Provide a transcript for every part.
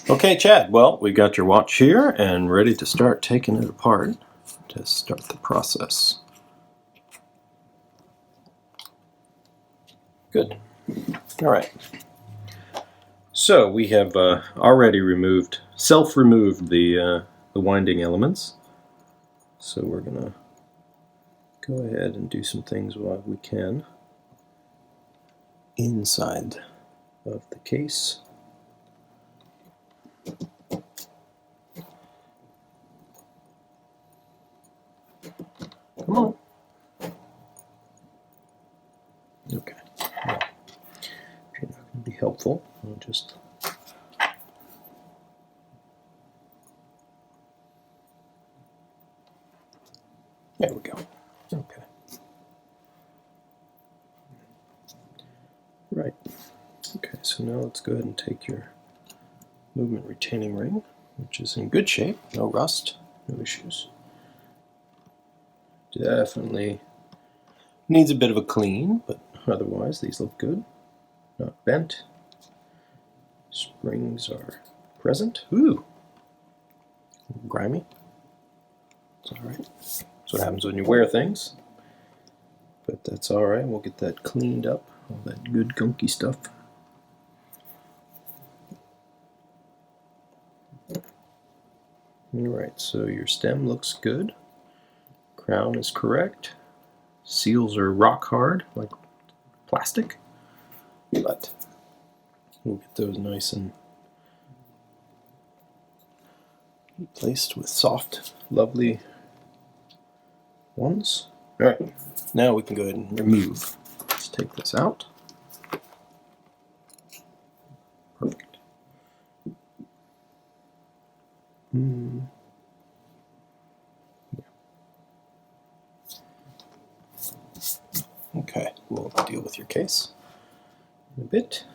Okay, Chad, well, we got your watch here and ready to start taking it apart to start the process. Good. All right. So we have already self-removed the winding elements. So we're gonna go ahead and do some things while we can inside of the case. Come on. Okay. Well, if you're not going to be helpful, I'll just... There we go. Okay. Right. Okay, so now let's go ahead and take your movement retaining ring, which is in good shape, no rust, no issues. Definitely needs a bit of a clean, but otherwise these look good. Not bent. Springs are present. Ooh! Grimy. It's alright. That's what happens when you wear things. But that's alright, we'll get that cleaned up, all that good gunky stuff. Alright, so your stem looks good. Crown is correct. Seals are rock hard, like plastic. But we'll get those nice and placed with soft, lovely ones. Alright, now we can go ahead and remove. Let's take this out. Perfect. Okay, we'll deal with your case in a bit.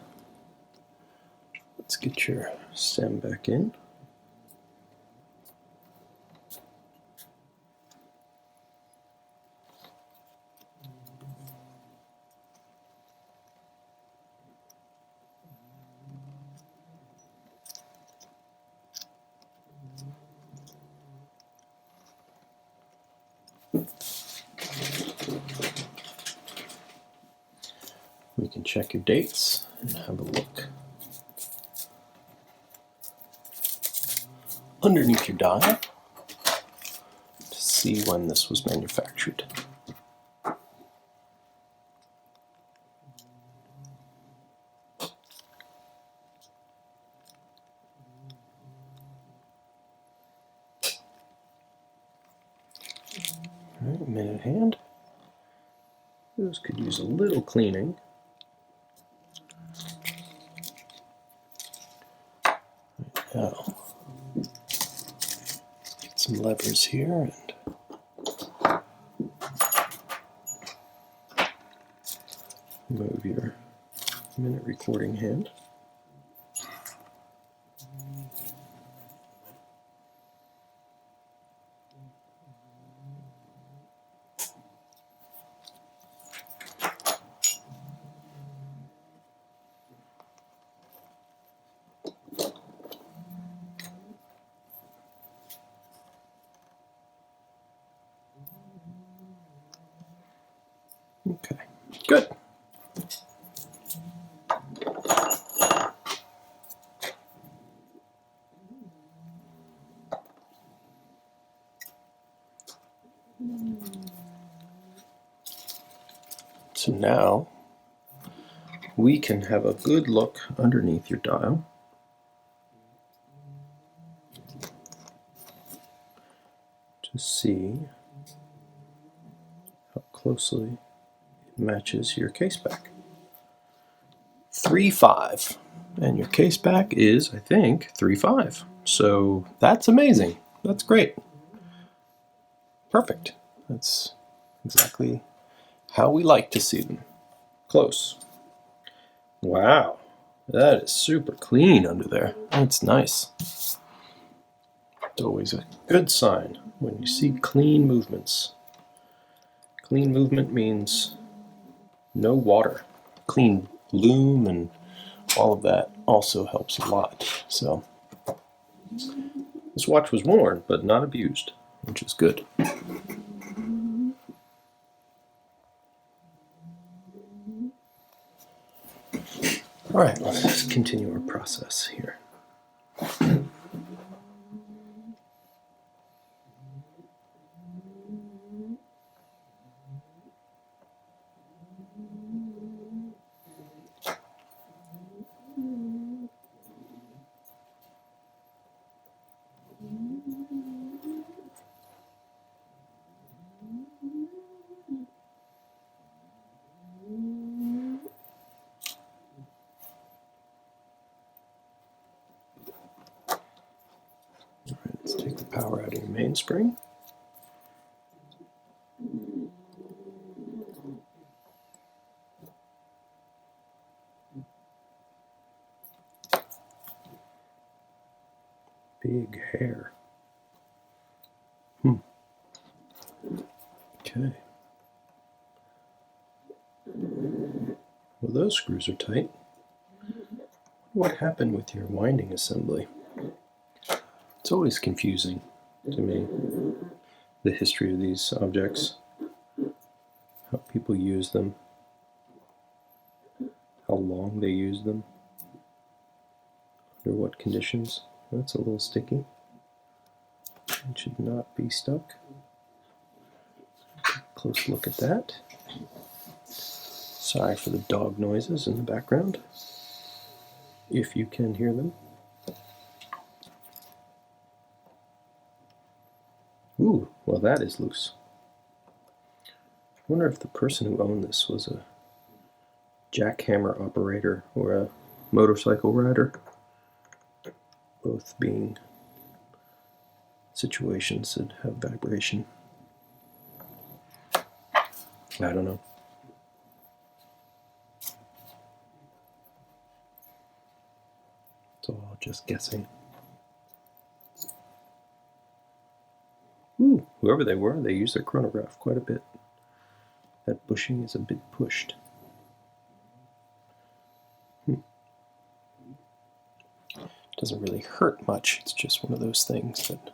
Let's get your stem back in. We can check your dates and have a look underneath your dial to see when this was manufactured. Alright, minute hand. Those could use a little cleaning. Now, get some levers here and move your minute recording hand. Okay, good. So now we can have a good look underneath your dial. To see how closely it matches your case back. 3.5, and your case back is, I think, 3.5. So that's amazing. That's great. Perfect. That's exactly how we like to see them. Close. Wow, that is super clean under there. That's nice. It's always a good sign when you see clean movements. Clean movement means no water. Clean loom and all of that also helps a lot. So this watch was worn, but not abused, which is good. All right, let's continue our process here. Let's take the power out of your mainspring. Big hair. Okay. Well, those screws are tight. What happened with your winding assembly? It's always confusing to me, the history of these objects, how people use them, how long they use them, under what conditions. That's a little sticky. It should not be stuck. Close look at that. Sorry for the dog noises in the background, if you can hear them. Ooh, well that is loose. I wonder if the person who owned this was a jackhammer operator or a motorcycle rider, both being situations that have vibration. I don't know. It's all just guessing. Ooh, whoever they were, they used their chronograph quite a bit. That bushing is a bit pushed. Doesn't really hurt much. It's just one of those things that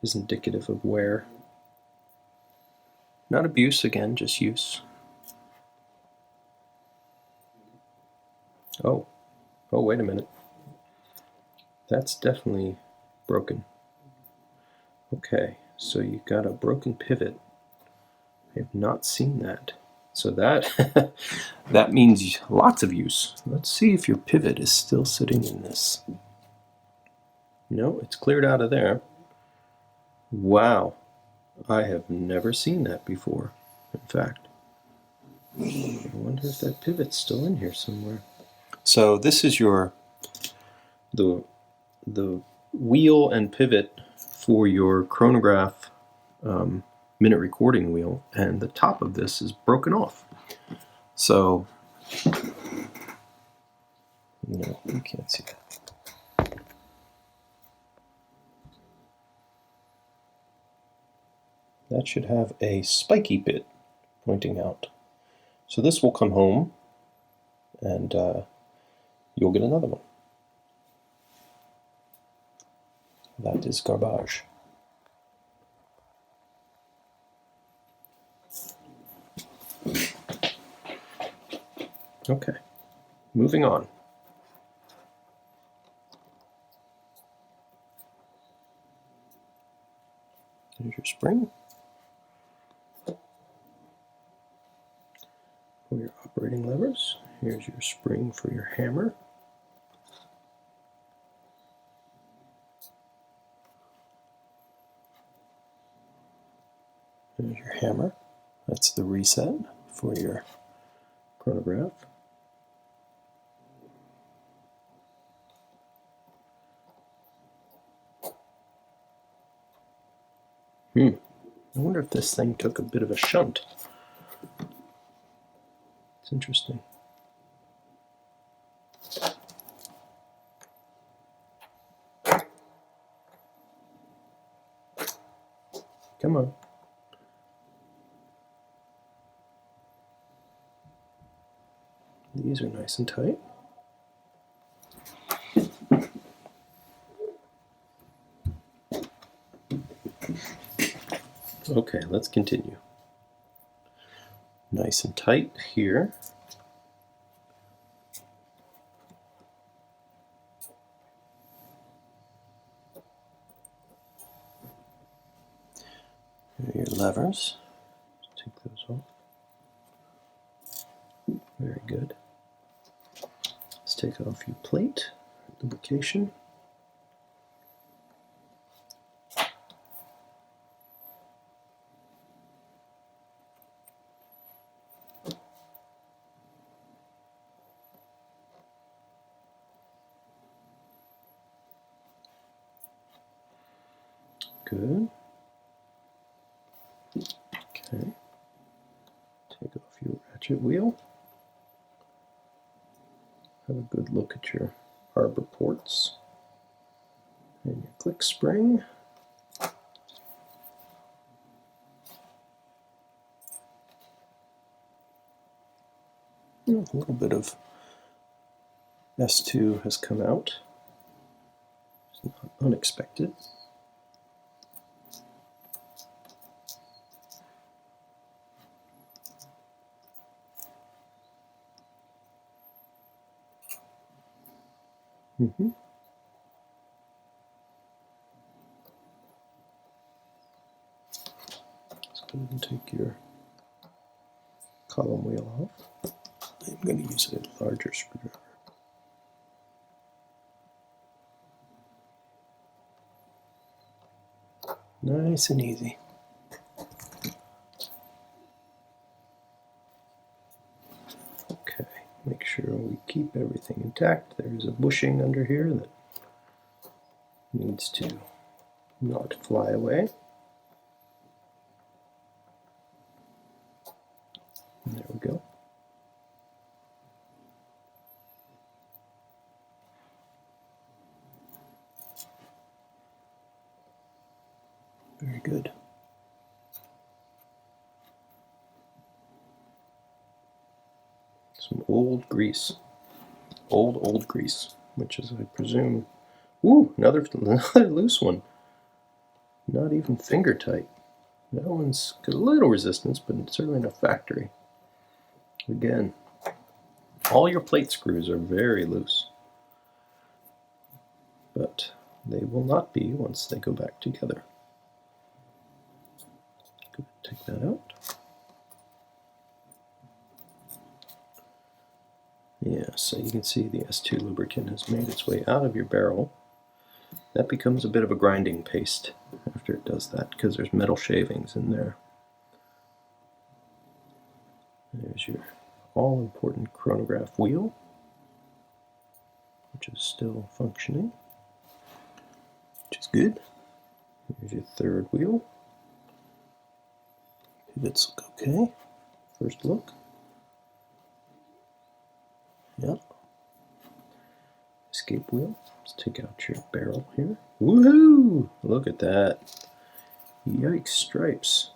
is indicative of wear. Not abuse again, just use. Oh, wait a minute. That's definitely broken. Okay, so you've got a broken pivot. I have not seen that. So that that means lots of use. Let's see if your pivot is still sitting in this. No, it's cleared out of there. Wow, I have never seen that before, in fact. I wonder if that pivot's still in here somewhere. So this is the wheel and pivot for your chronograph minute recording wheel, and the top of this is broken off. So, no, you can't see that. That should have a spiky bit pointing out. So this will come home, and you'll get another one. That is garbage. Okay, moving on. Here's your spring for your operating levers. Here's your spring for your hammer. Here's your hammer. That's the reset for your chronograph. I wonder if this thing took a bit of a shunt. It's interesting. Come on. These are nice and tight. Okay, let's continue. Nice and tight here. Here are your levers. Take those off. Very good. Let's take off your plate, lubrication. Good. Okay. Take off your ratchet wheel. Have a good look at your arbor ports and your click spring. A little bit of S2 has come out. It's not unexpected. Let's go ahead and take your column wheel off. I'm going to use a larger screwdriver. Nice and easy. Okay, make sure we keep everything intact. There's a bushing under here that needs to not fly away. And there we go. Very good. Some old grease. Old grease, which is, I presume, ooh, another loose one. Not even finger tight. That one's got a little resistance, but certainly not factory. Again, all your plate screws are very loose, but they will not be once they go back together. Go take that out. Yeah, so you can see the S2 lubricant has made its way out of your barrel. That becomes a bit of a grinding paste after it does that, because there's metal shavings in there. There's your all-important chronograph wheel, which is still functioning, which is good. Here's your third wheel. Pivots look okay. First look. Yep. Escape wheel. Let's take out your barrel here. Woohoo! Look at that. Yikes stripes.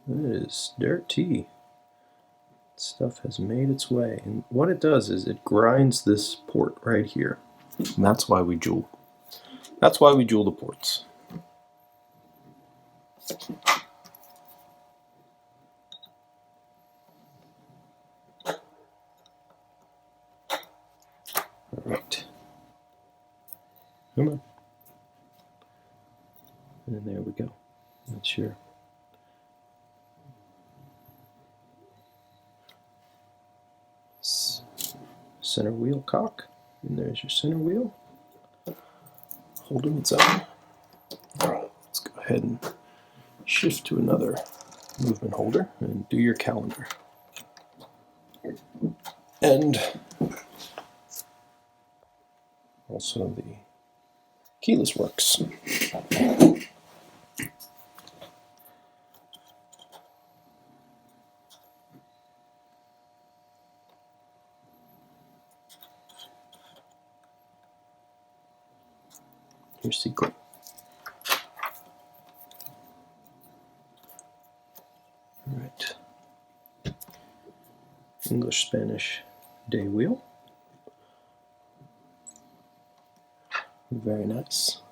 That is dirty. Stuff has made its way. And what it does is it grinds this port right here. And that's why we jewel. That's why we jewel the ports. Alright. Come on. And there we go. That's your center wheel cock. And there's your center wheel. Holding its own. Alright, let's go ahead and shift to another movement holder and do your calendar. And also the keyless works. Your Seiko. Alright. English-Spanish day wheel. Very nice.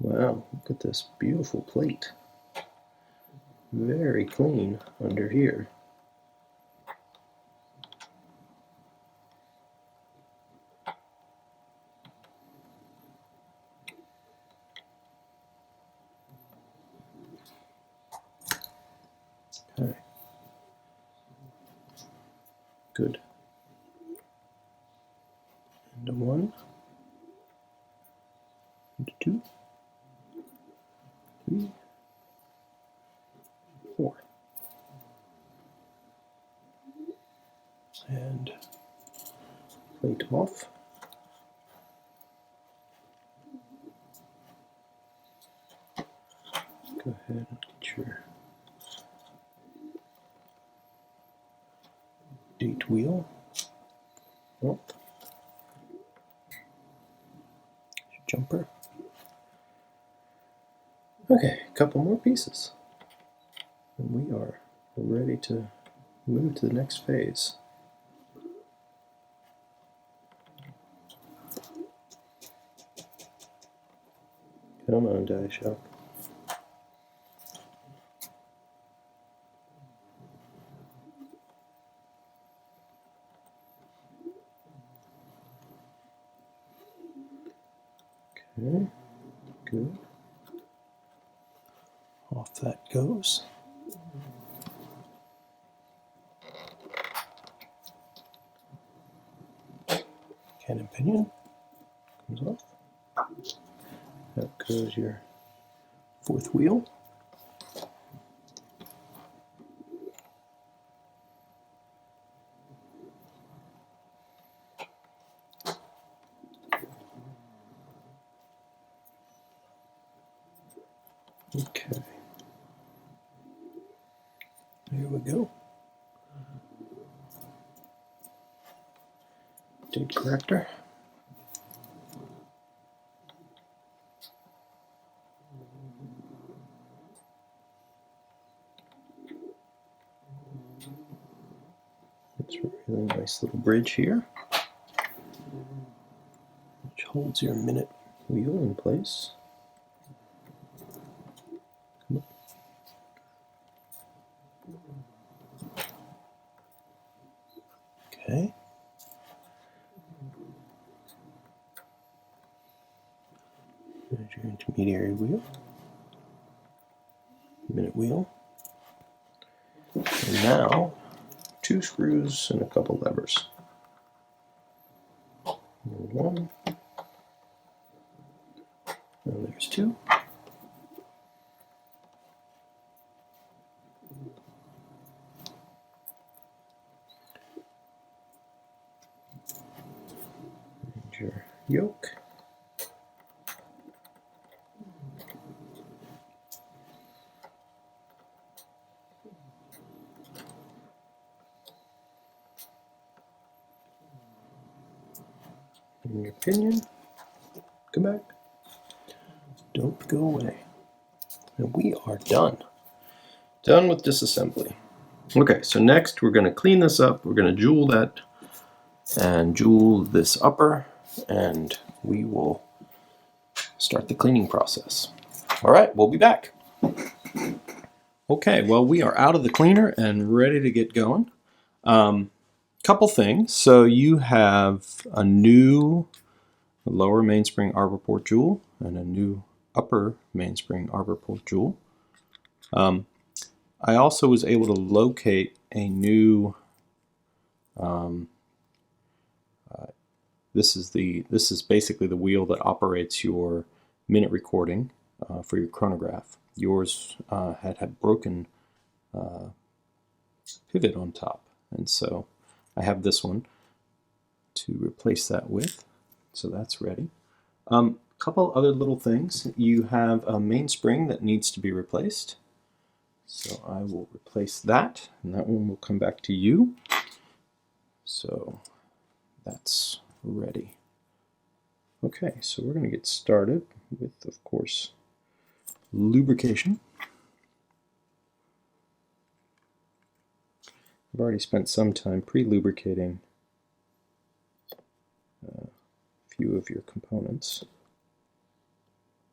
Wow, look at this beautiful plate. Very clean under here. Okay. Good. Into 1, into 2, 3, 4. And plate off. Go ahead and get your date wheel off. Your jumper. Okay, a couple more pieces. And we are ready to move to the next phase. Come on, die shop. Okay, good. Off that goes. Cannon pinion comes off. Out goes your 4th wheel. Okay. There we go. Date corrector. It's a really nice little bridge here, which holds your minute wheel in place. Okay. There's your intermediary wheel, minute wheel, and now 2 screws and a couple levers. 1, and there's 2. And your yoke. And your pinion. Come back. Don't go away. And we are done. Done with disassembly. Okay, so next we're going to clean this up. We're going to jewel that and jewel this upper, and we will start the cleaning process. All right, we'll be back. Okay, well, we are out of the cleaner and ready to get going. Couple things. So you have a new lower mainspring arbor port jewel and a new upper mainspring arbor port jewel. I also was able to locate a new. This is basically the wheel that operates your minute recording for your chronograph. Yours had broken pivot on top, and so I have this one to replace that with. So that's ready. Couple other little things. You have a mainspring that needs to be replaced. So I will replace that, and that one will come back to you. So that's ready. Okay, so we're going to get started with, of course, lubrication. I've already spent some time pre-lubricating a few of your components.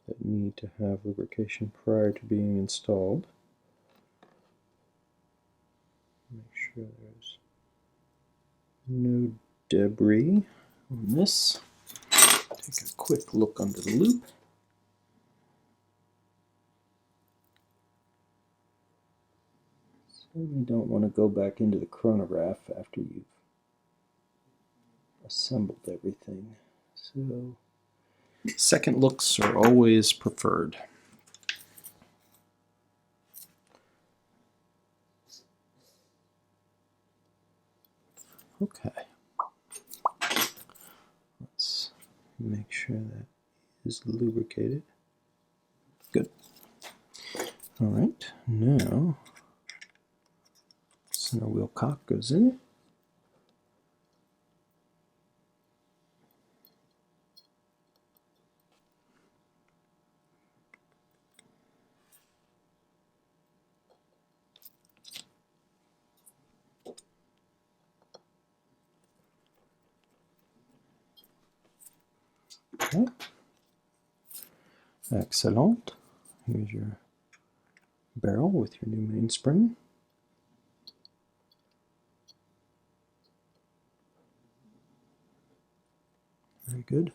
that need to have lubrication prior to being installed. Make sure there's no debris on this. Take a quick look under the loop. Certainly don't want to go back into the chronograph after you've assembled everything. So second looks are always preferred. Okay. Let's make sure that is lubricated. Good. All right, now center wheel cock goes in. Okay. Excellent. Here's your barrel with your new mainspring. Very good.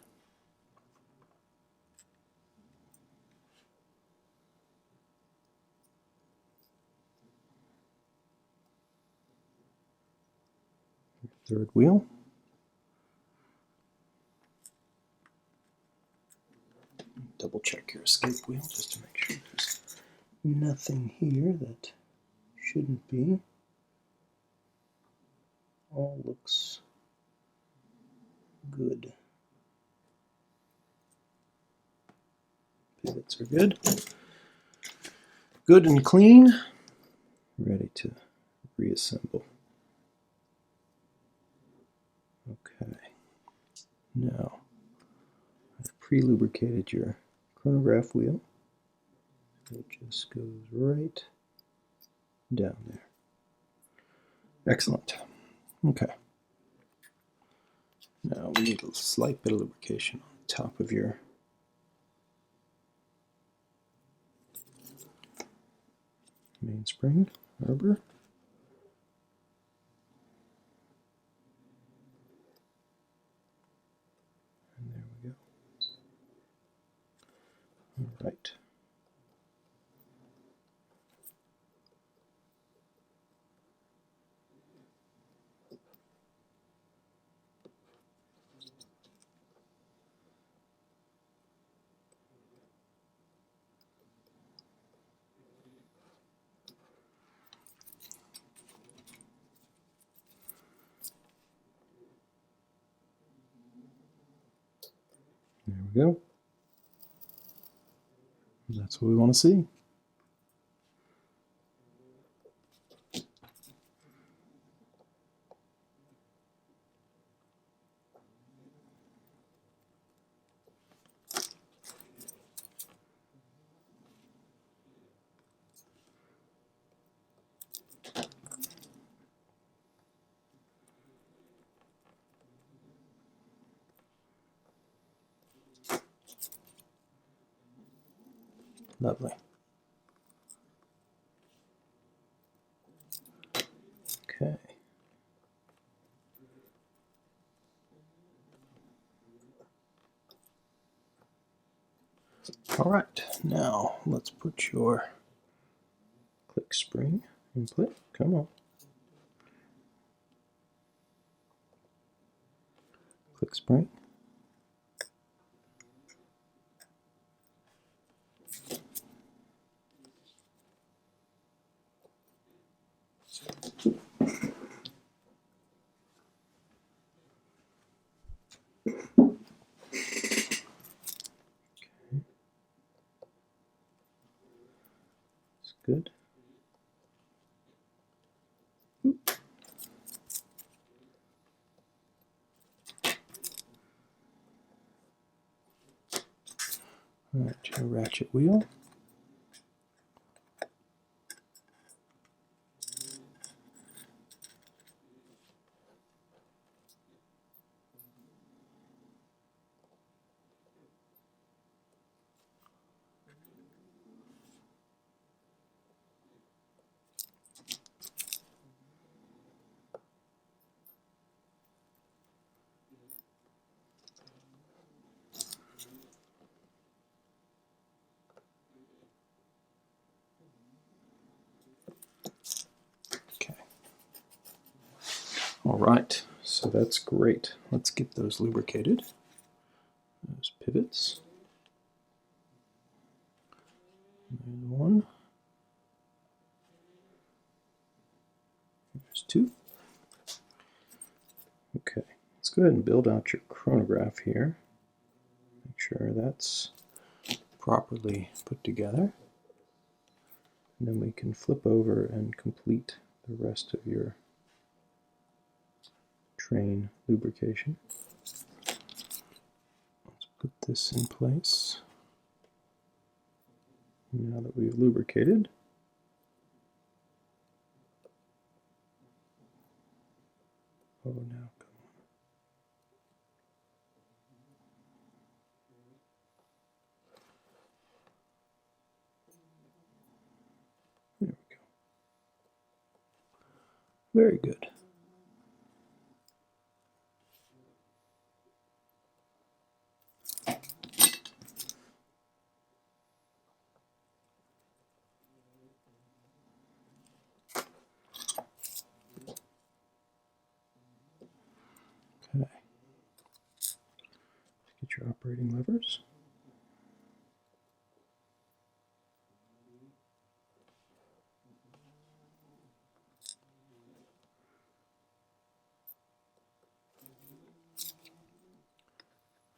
Third wheel. Double check your escape wheel just to make sure there's nothing here that shouldn't be. All looks good. Pivots are good. Good and clean. Ready to reassemble. Okay. Now, I've pre-lubricated your chronograph wheel. It just goes right down there. Excellent. Okay. Now we need a slight bit of lubrication on the top of your mainspring rubber. And there we go. All right. There we go. That's what we want to see. Lovely. Okay. All right, now let's put your click spring in place. Come on. Click spring. Good. All right, your ratchet wheel. All right, so that's great. Let's get those lubricated. Those pivots. There's one. There's two. Okay, let's go ahead and build out your chronograph here. Make sure that's properly put together. And then we can flip over and complete the rest of your train lubrication. Let's put this in place. Now that we've lubricated, oh, now come on. There we go. Very good. Okay. Get your operating levers.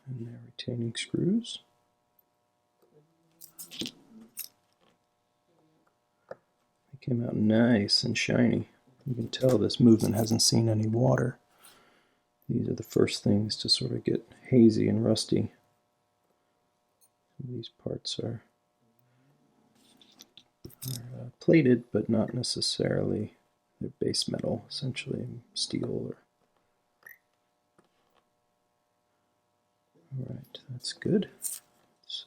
And their retaining screws. They came out nice and shiny. You can tell this movement hasn't seen any water. These are the first things to sort of get hazy and rusty. These parts are plated, but not necessarily. They're base metal, essentially steel. All right, that's good. Let's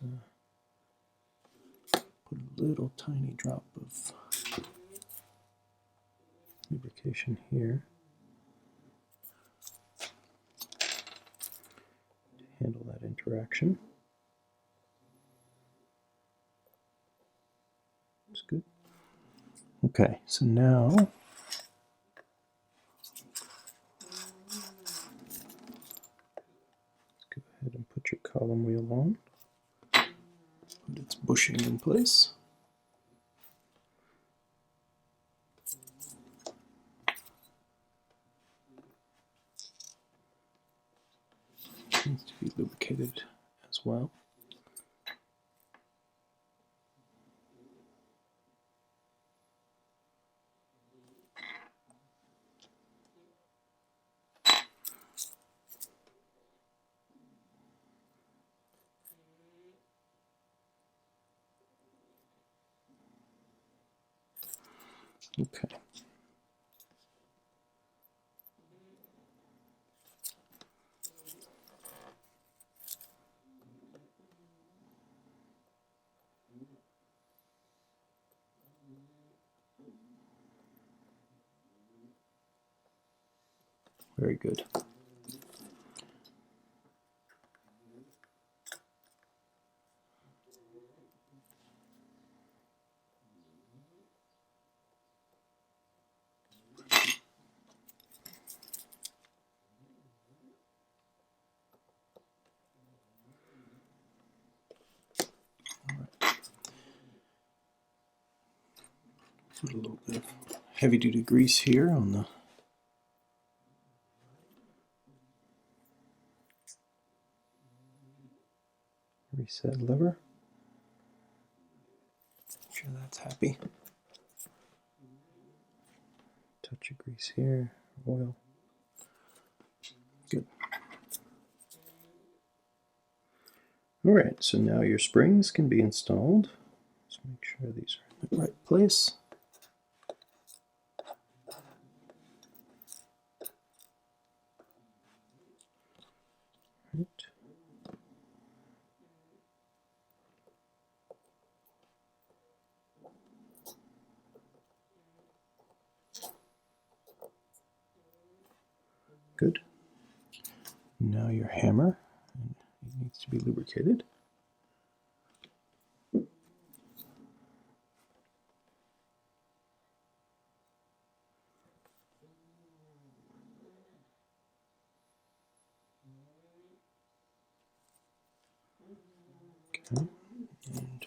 put a little tiny drop of lubrication here to handle that interaction. That's good. Okay, so now go ahead and put your column wheel on. Put its bushing in place. Needs to be lubricated as well. Okay. Very good. Put a little bit of heavy-duty grease here on the reset lever. Make sure that's happy. Touch of grease here, oil. Good. All right, so now your springs can be installed. Let's make sure these are in the right place. Right. Good. Now your hammer, it needs to be lubricated. Okay. And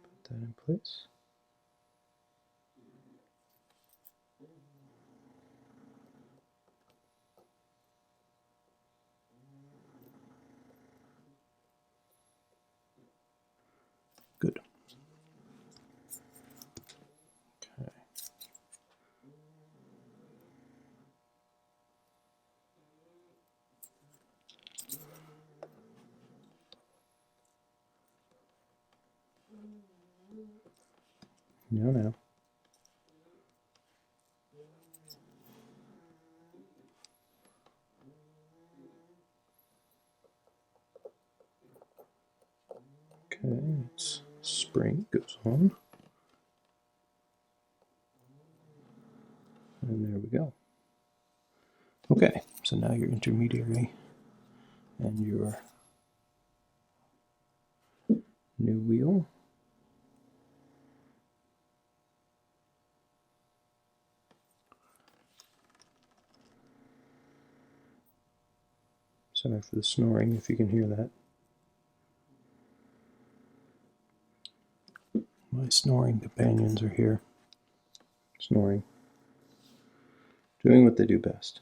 put that in place. Good. Okay. Now. Okay, its spring goes on. And there we go. Okay, so now your intermediary and your new wheel. Sorry for the snoring, if you can hear that. My snoring companions are here, snoring, doing what they do best.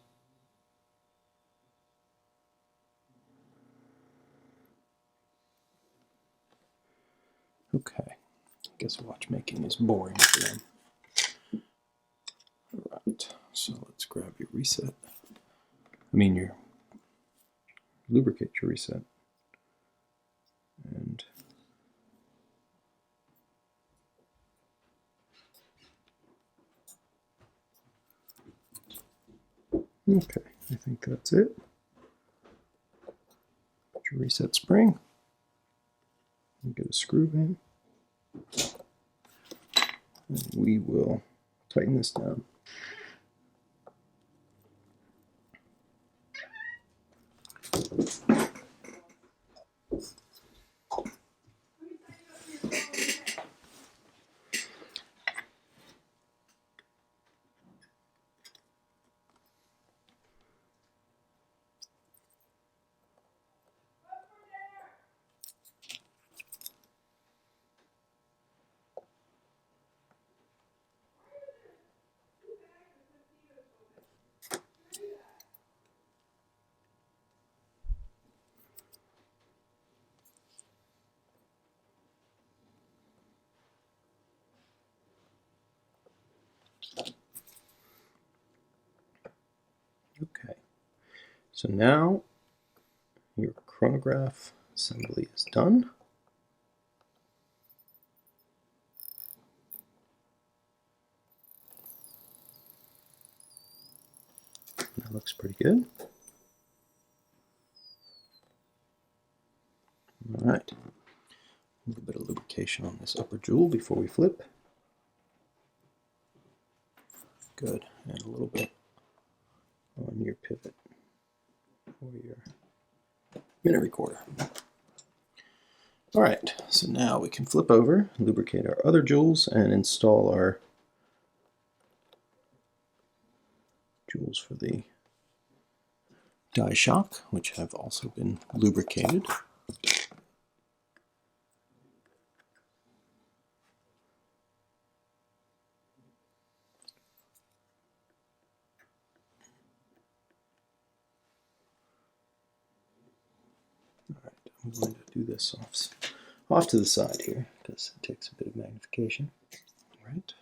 Okay, I guess watchmaking is boring for them. Alright, so let's grab your reset. Your lubricate your reset. And okay, I think that's it. Put your reset spring. And get a screw in. And we will tighten this down. Okay, so now your chronograph assembly is done. That looks pretty good. All right, a little bit of lubrication on this upper jewel before we flip. Good, and a little bit on your pivot for your minute recorder. All right, so now we can flip over, lubricate our other jewels, and install our jewels for the die shock, which have also been lubricated. All right, I'm going to do this off to the side here because it takes a bit of magnification. All right,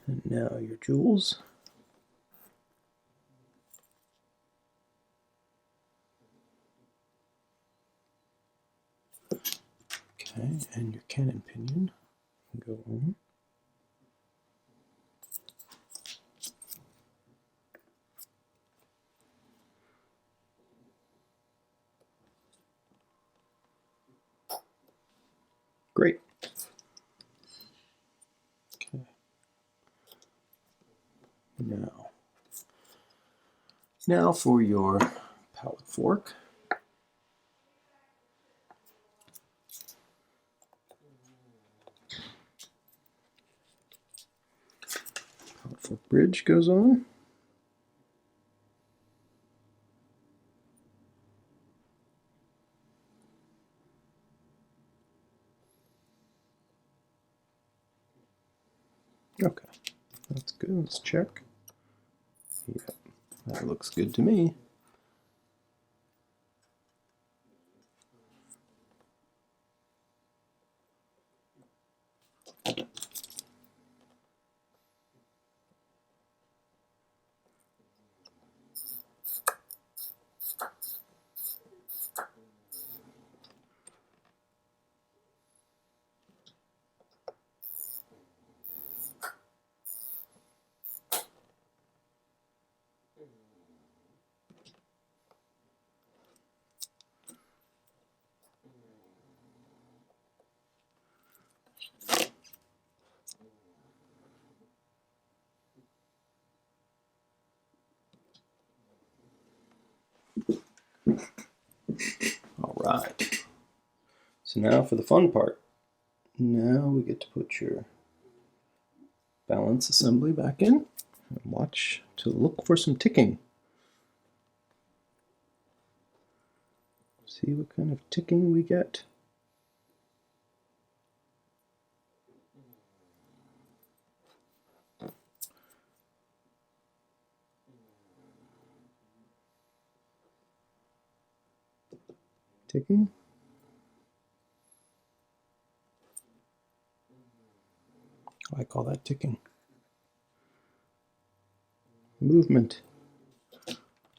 and now your jewels. Okay, and your cannon pinion go on. Great. Okay. Now for your pallet fork. Pallet fork bridge goes on. Okay, that's good. Let's check. Yep, that looks good to me. All right. So now for the fun part. Now we get to put your balance assembly back in and watch to look for some ticking. See what kind of ticking we get. Ticking. I call that ticking. Movement.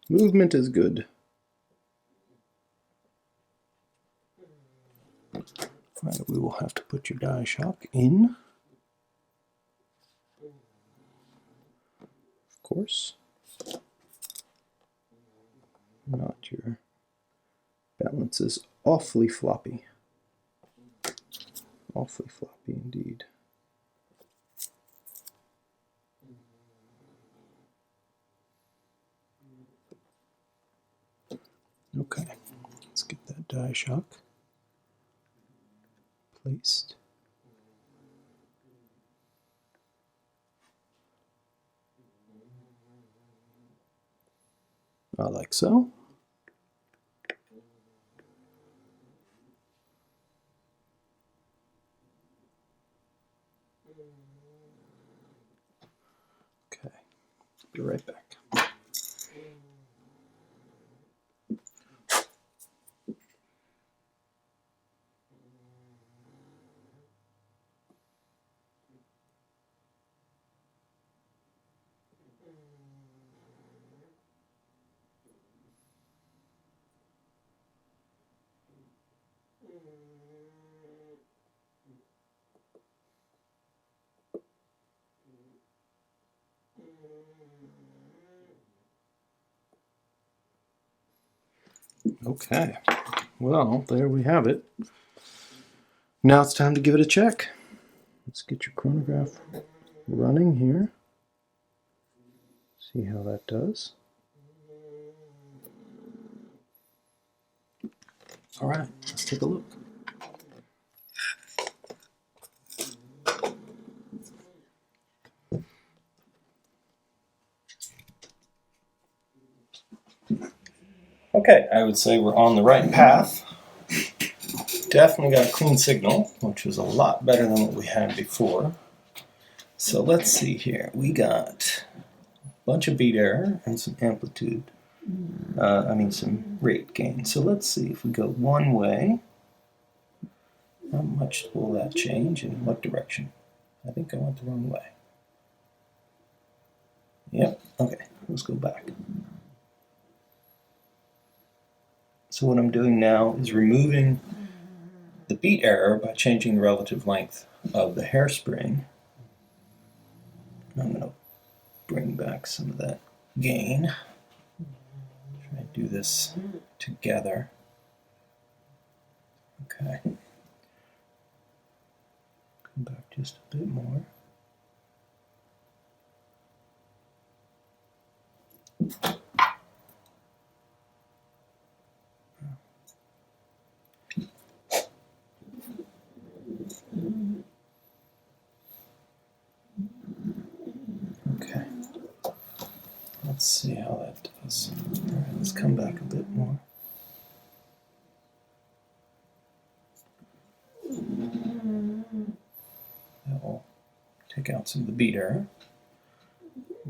Movement is good. Right, we will have to put your die shock in. Of course. Not your balance is awfully floppy. Awfully floppy indeed. Okay, let's get that die shock placed. Like so. Okay, be right back. Okay, well, there we have it. Now it's time to give it a check. Let's get your chronograph running here. See how that does. All right, let's take a look. Okay, I would say we're on the right path. Definitely got a clean signal, which was a lot better than what we had before. So let's see here. We got a bunch of beat error and some amplitude. Some rate gain. So let's see if we go one way. How much will that change and in what direction? I think I went the wrong way. Yep, okay, let's go back. So what I'm doing now is removing the beat error by changing the relative length of the hairspring. I'm going to bring back some of that gain. Try to do this together. Okay. Come back just a bit more. Okay. Let's see how that does. All right, let's come back a bit more. That will pick out some of the beater.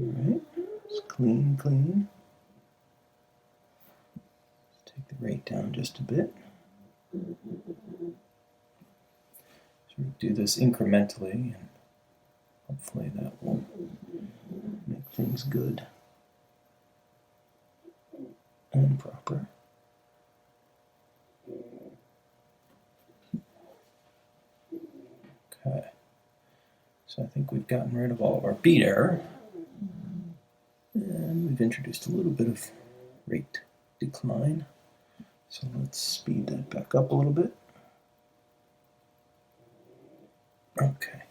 Alright, it's clean, clean. Take the rate down just a bit. Sort of do this incrementally, and hopefully that will make things good and proper. Okay, so I think we've gotten rid of all of our beater, and we've introduced a little bit of rate decline. So let's speed that back up a little bit. Okay.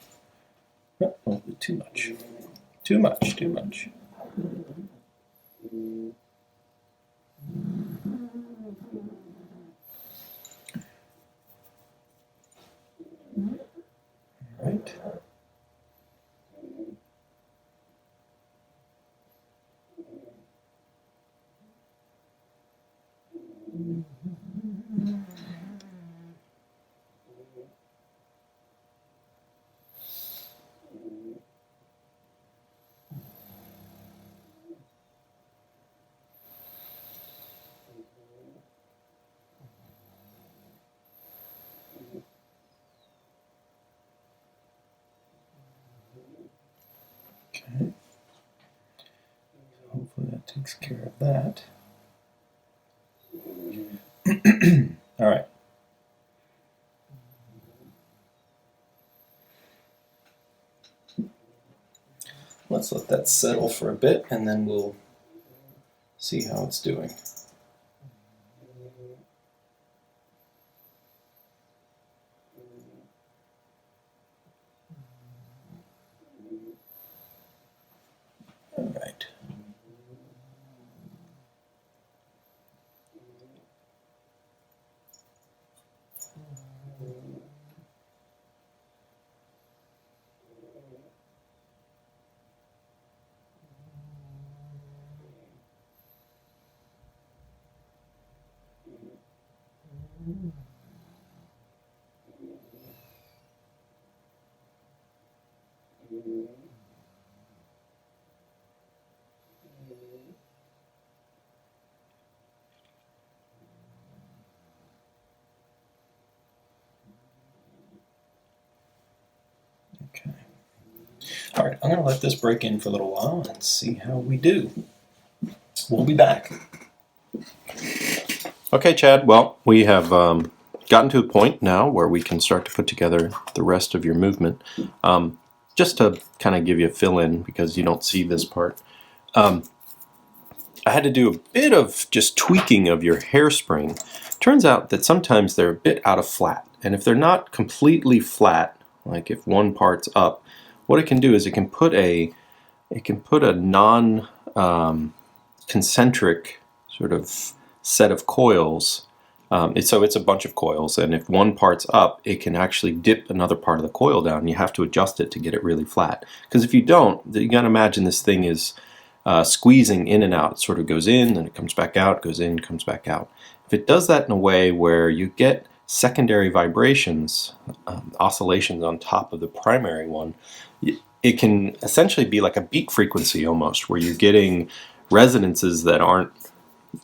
Oh, a little bit too much. Too much, too much. All right. Okay. Hopefully that takes care of that. All right. Let's let that settle for a bit, and then we'll see how it's doing. All right. Okay. All right, I'm going to let this break in for a little while and see how we do. We'll be back. Okay, Chad. Well, we have gotten to a point now where we can start to put together the rest of your movement. Just to kind of give you a fill-in, because you don't see this part, I had to do a bit of just tweaking of your hairspring. Turns out that sometimes they're a bit out of flat, and if they're not completely flat, like if one part's up, what it can do is it can put a non-concentric sort of set of coils. So it's a bunch of coils, and if one part's up, it can actually dip another part of the coil down. You have to adjust it to get it really flat. Because if you don't, you got to imagine this thing is squeezing in and out. It sort of goes in, then it comes back out, goes in, comes back out. If it does that in a way where you get secondary vibrations, oscillations on top of the primary one, it can essentially be like a beat frequency almost, where you're getting resonances that aren't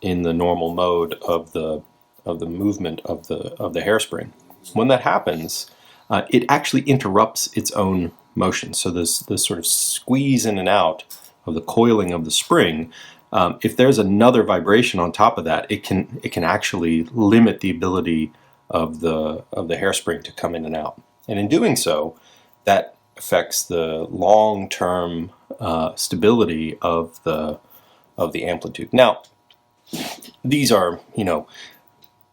in the normal mode of the movement of the hairspring. When that happens, it actually interrupts its own motion. So this sort of squeeze in and out of the coiling of the spring, if there's another vibration on top of that, it can actually limit the ability of the hairspring to come in and out. And in doing so, that affects the long-term stability of the amplitude. Now, these are,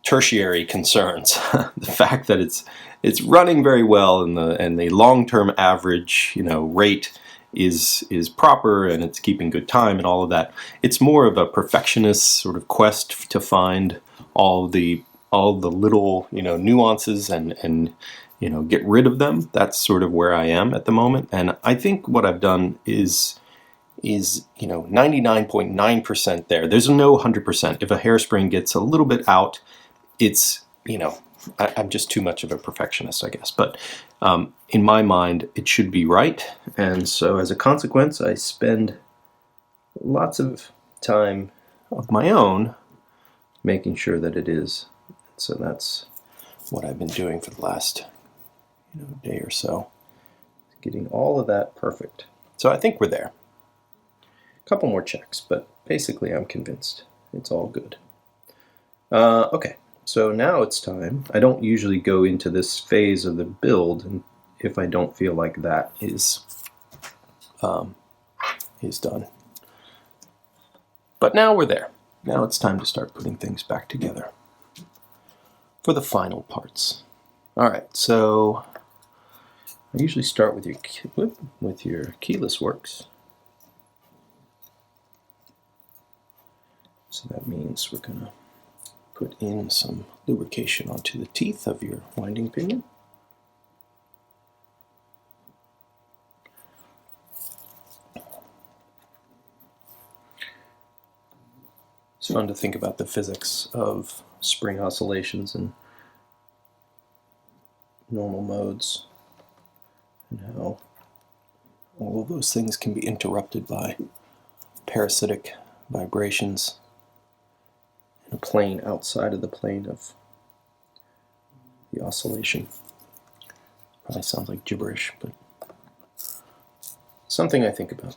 tertiary concerns. The fact that it's running very well, and the long-term average, rate is proper, and it's keeping good time and all of that. It's more of a perfectionist sort of quest to find all the little nuances and get rid of them. That's sort of where I am at the moment, and I think what I've done is 99.9% there. There's no 100%. If a hairspring gets a little bit out, it's I'm just too much of a perfectionist, I guess. But in my mind, it should be right. And so as a consequence, I spend lots of time of my own making sure that it is. So that's what I've been doing for the last day or so. Getting all of that perfect. So I think we're there. A couple more checks, but basically I'm convinced it's all good. Okay, so now it's time. I don't usually go into this phase of the build if I don't feel like that is done. But now we're there. Now it's time to start putting things back together for the final parts. All right, so I usually start with your keyless works. So that means we're going to put in some lubrication onto the teeth of your winding pinion. It's fun to think about the physics of spring oscillations and normal modes, and how all of those things can be interrupted by parasitic vibrations in a plane outside of the plane of the oscillation. Probably sounds like gibberish, but something I think about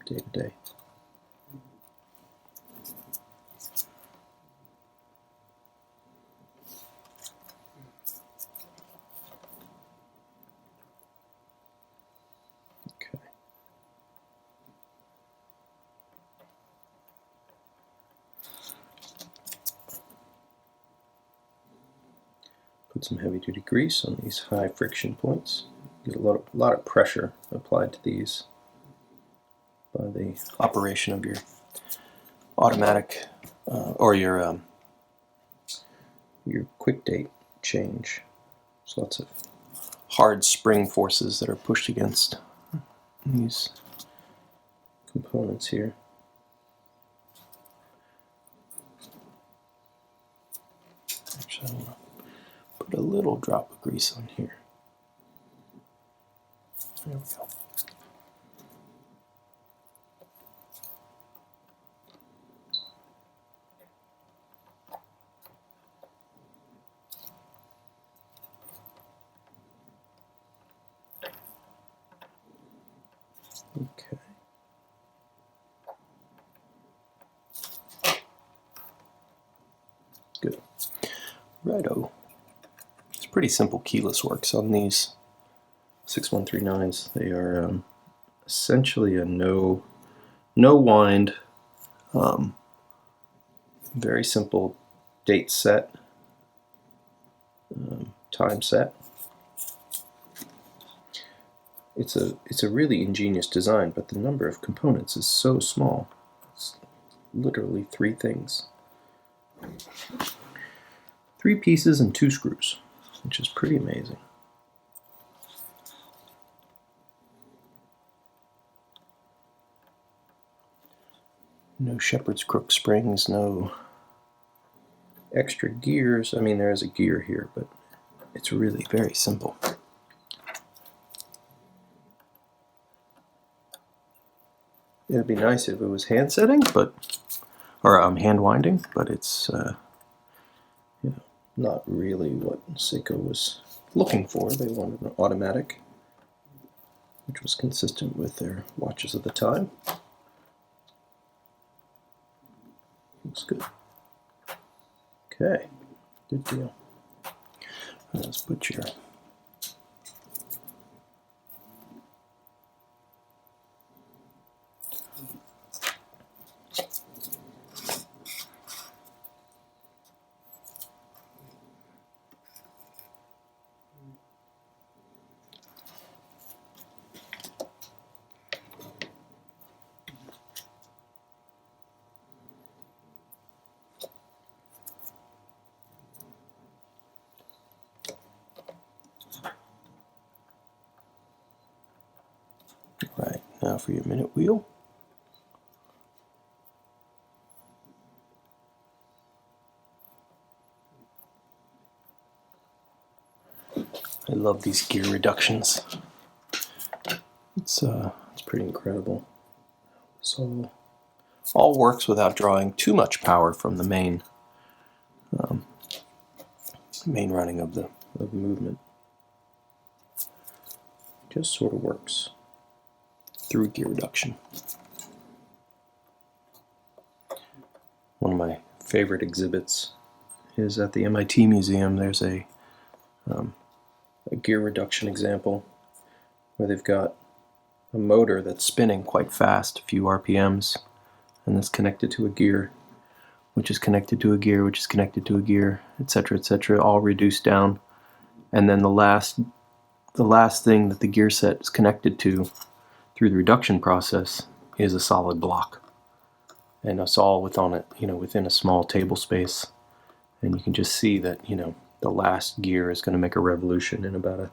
day to day. Put some heavy-duty grease on these high friction points. Get a lot of pressure applied to these by the operation of your automatic or your quick date change. There's lots of hard spring forces that are pushed against these components here. Actually, I want to put a little drop of grease on here. There we go. Okay. Good. Righto. It's pretty simple keyless works on these 6139s. They are essentially a no wind, very simple date set, time set. It's a really ingenious design, but the number of components is so small. It's literally 3 things. 3 pieces and 2 screws, which is pretty amazing. No shepherd's crook springs, no extra gears. I mean, there is a gear here, but it's really very simple. It'd be nice if it was hand setting, or hand winding, but it's not really what Seiko was looking for. They wanted an automatic, which was consistent with their watches of the time. Looks good. Okay, good deal. Let's put your right now for your minute wheel. I love these gear reductions. It's pretty incredible. So all works without drawing too much power from the main running of the movement. Just sort of works through gear reduction. One of my favorite exhibits is at the MIT Museum. There's a gear reduction example where they've got a motor that's spinning quite fast, a few RPMs, and that's connected to a gear, which is connected to a gear, which is connected to a gear, etc., all reduced down. And then the last thing that the gear set is connected to through the reduction process is a solid block. And it's all within a small table space. And you can just see that, the last gear is going to make a revolution in about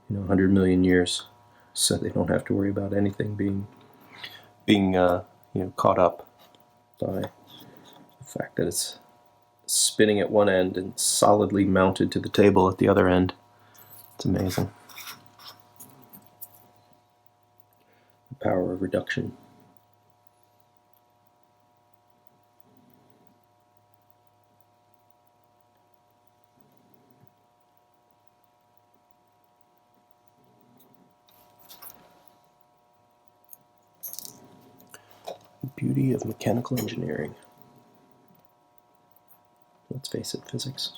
100 million years. So they don't have to worry about anything being caught up by the fact that it's spinning at one end and solidly mounted to the table at the other end. It's amazing. The power of reduction. The beauty of mechanical engineering. Let's face it, physics.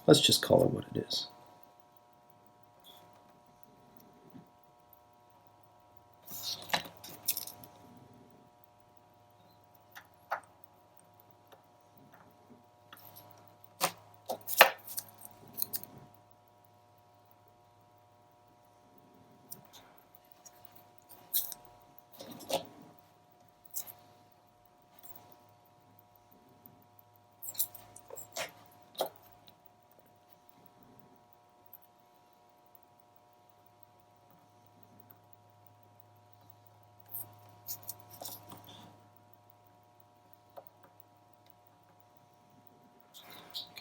Let's just call it what it is.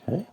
Okay.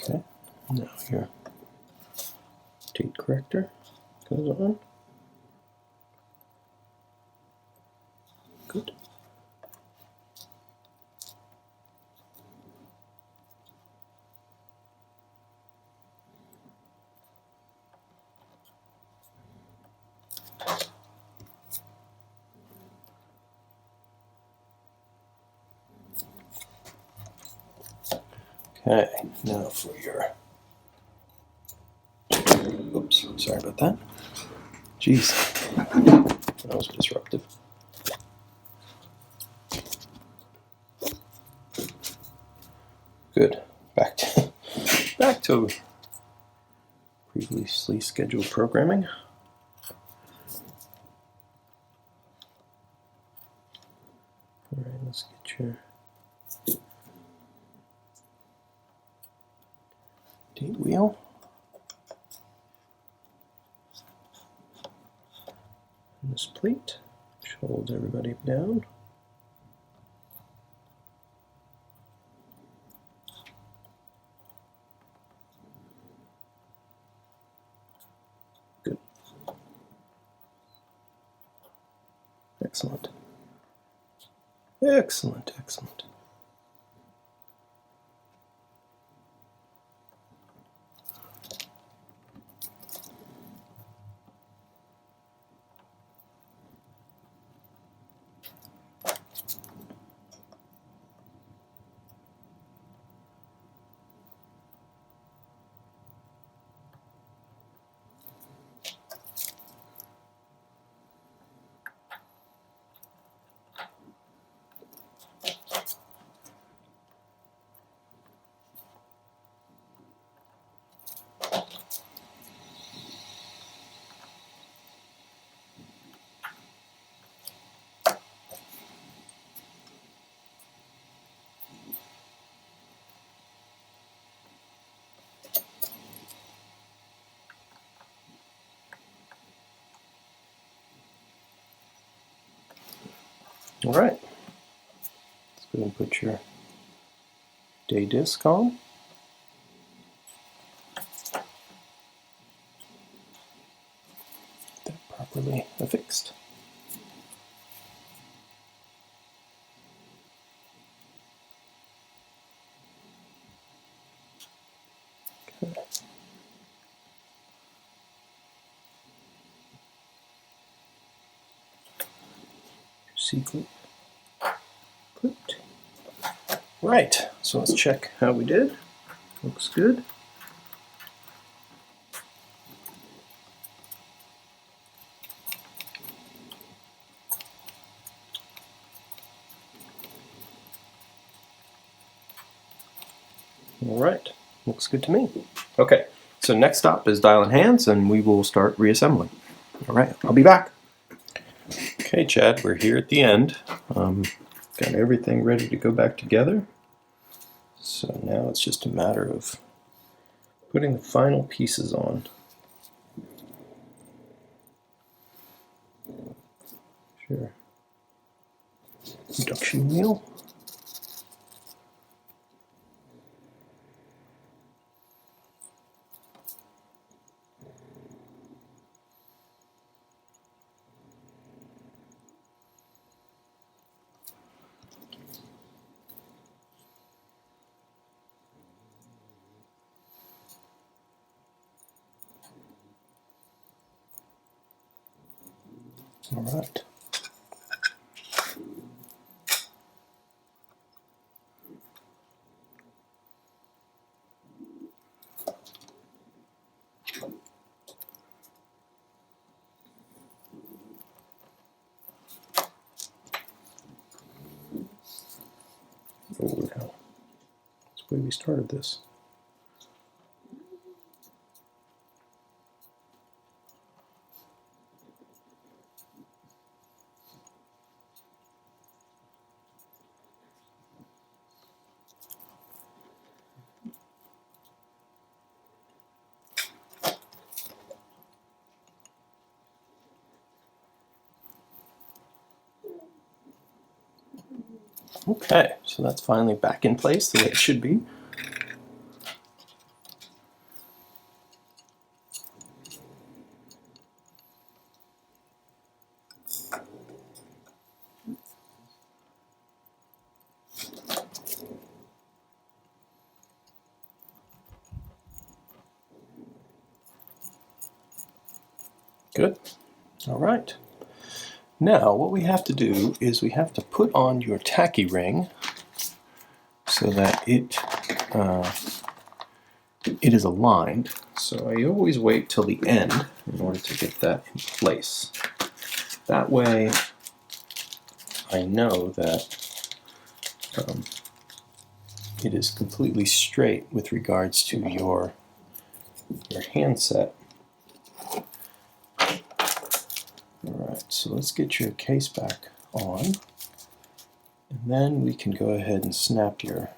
Okay, now your date corrector goes on. Good. Okay, now for your, oops, sorry about that. Jeez, that was disruptive. Good, back to previously scheduled programming. All right, let's get your date wheel. And this plate, which holds everybody down. Good. Excellent. Excellent, excellent. All right, let's go and put your day disc on. Get that properly affixed. Okay. C-clip clipped. Right, so let's check how we did. Looks good. All right, looks good to me. Okay, so next stop is dial in hands and we will start reassembling. All right, I'll be back. Okay, Chad, we're here at the end. Got everything ready to go back together. So now it's just a matter of putting the final pieces on. Sure. Induction wheel. All right. Oh, no. That's the way we started this. Okay, so that's finally back in place the way it should be. Good. All right. Now what we have to do is we have to put on your tacky ring so that it is aligned. So I always wait till the end in order to get that in place. That way I know that it is completely straight with regards to your handset. Alright, so let's get your case back on, and then we can go ahead and snap your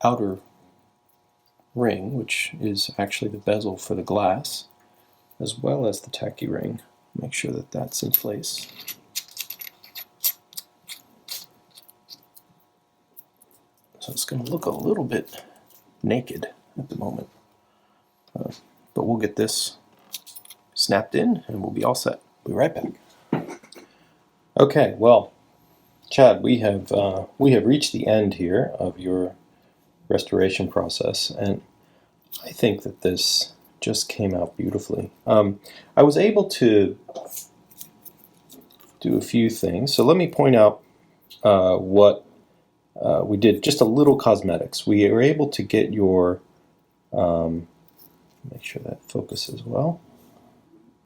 outer ring, which is actually the bezel for the glass, as well as the tacky ring. Make sure that that's in place. So it's going to look a little bit naked at the moment, but we'll get this snapped in and we'll be all set. Be right back. Okay, well, Chad, we have reached the end here of your restoration process, and I think that this just came out beautifully. I was able to do a few things, so let me point out what we did. Just a little cosmetics. We were able to get your make sure that focuses well.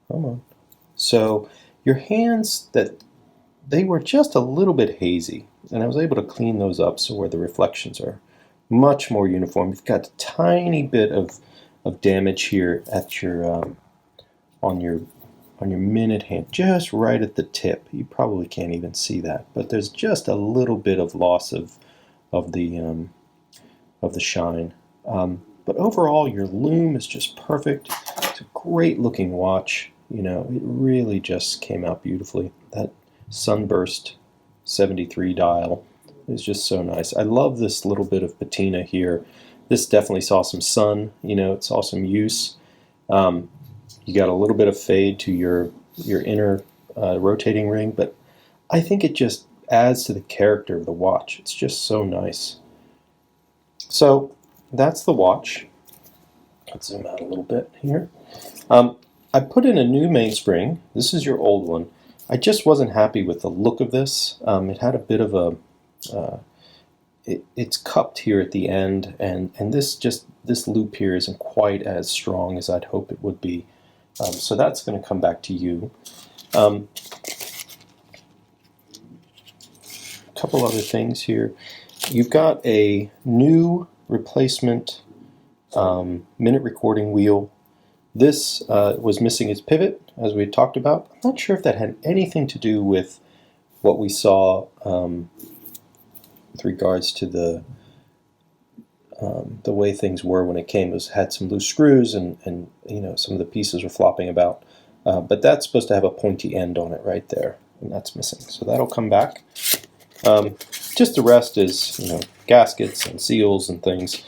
Come on. So your hands, that they were just a little bit hazy, and I was able to clean those up so where the reflections are much more uniform. You've got a tiny bit of damage here at your on your minute hand, just right at the tip. You probably can't even see that, but there's just a little bit of loss of the shine. But overall, your lume is just perfect. It's a great looking watch. You know, it really just came out beautifully. That sunburst 73 dial is just so nice. I love this little bit of patina here. This definitely saw some sun, you know, it saw some use. You got a little bit of fade to your inner rotating ring, but I think it just adds to the character of the watch. It's just so nice. So that's the watch. Let's zoom out a little bit here. I put in a new mainspring. This is your old one. I just wasn't happy with the look of this. It had a bit of a, it's cupped here at the end, and this loop here isn't quite as strong as I'd hope it would be. So that's going to come back to you. A couple other things here. You've got a new replacement minute recording wheel. This was missing its pivot, as we had talked about. I'm not sure if that had anything to do with what we saw with regards to the way things were when it came. It had some loose screws, and you know, some of the pieces were flopping about. But that's supposed to have a pointy end on it right there, and that's missing. So that'll come back. Just the rest is, you know, gaskets and seals and things.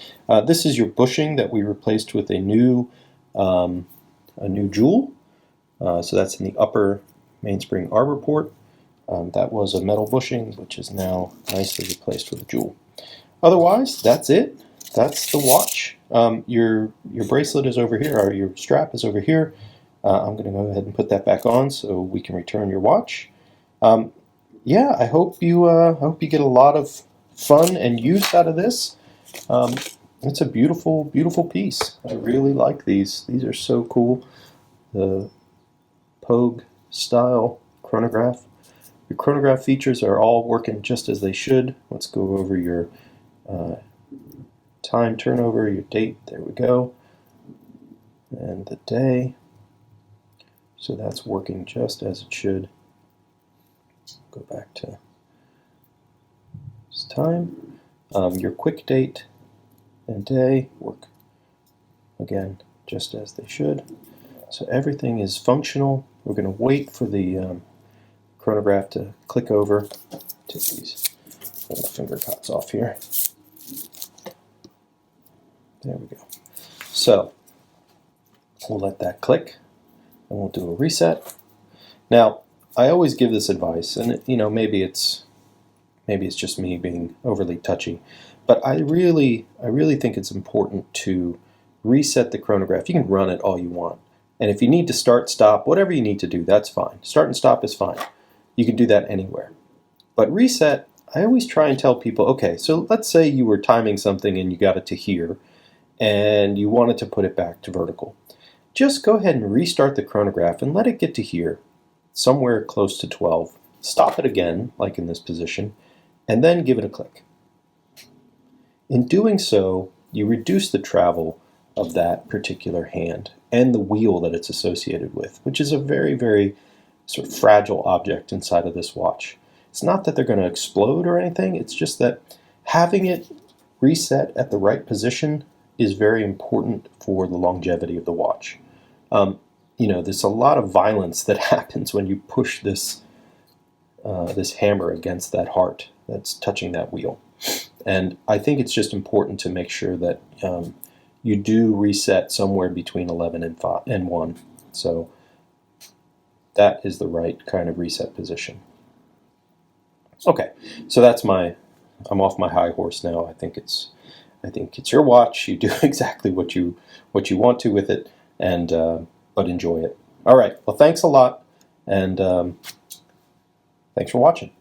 This is your bushing that we replaced with a new jewel. So that's in the upper mainspring arbor port. That was a metal bushing, which is now nicely replaced with a jewel. Otherwise, that's it. That's the watch. Your bracelet is over here, or your strap is over here. I'm going to go ahead and put that back on so we can return your watch. Yeah, I hope you get a lot of fun and use out of this. It's a beautiful, beautiful piece. I really like these. These are so cool. The Pogue style chronograph. Your chronograph features are all working just as they should. Let's go over your time turnover, your date. There we go. And the day. So that's working just as it should. Go back to this time. Your quick date and day work again just as they should. So everything is functional. We're going to wait for the chronograph to click over. Take these old finger cuts off here. There we go. So we'll let that click, and we'll do a reset. Now, I always give this advice, and you know, maybe it's just me being overly touchy, but I really think it's important to reset the chronograph. You can run it all you want, and if you need to start, stop, whatever you need to do, that's fine. Start and stop is fine. You can do that anywhere. But reset, I always try and tell people, okay, so let's say you were timing something and you got it to here, and you wanted to put it back to vertical. Just go ahead and restart the chronograph and let it get to here, somewhere close to 12. Stop it again, like in this position, and then give it a click. In doing so, you reduce the travel of that particular hand and the wheel that it's associated with, which is a very, very sort of fragile object inside of this watch. It's not that they're going to explode or anything, it's just that having it reset at the right position is very important for the longevity of the watch. You know, there's a lot of violence that happens when you push this this hammer against that heart that's touching that wheel. And I think it's just important to make sure that you do reset somewhere between 11 and 1. So that is the right kind of reset position. Okay, so that's I'm off my high horse now. I think it's your watch. You do exactly what you want to with it, and but enjoy it. All right. Well, thanks a lot, and thanks for watching.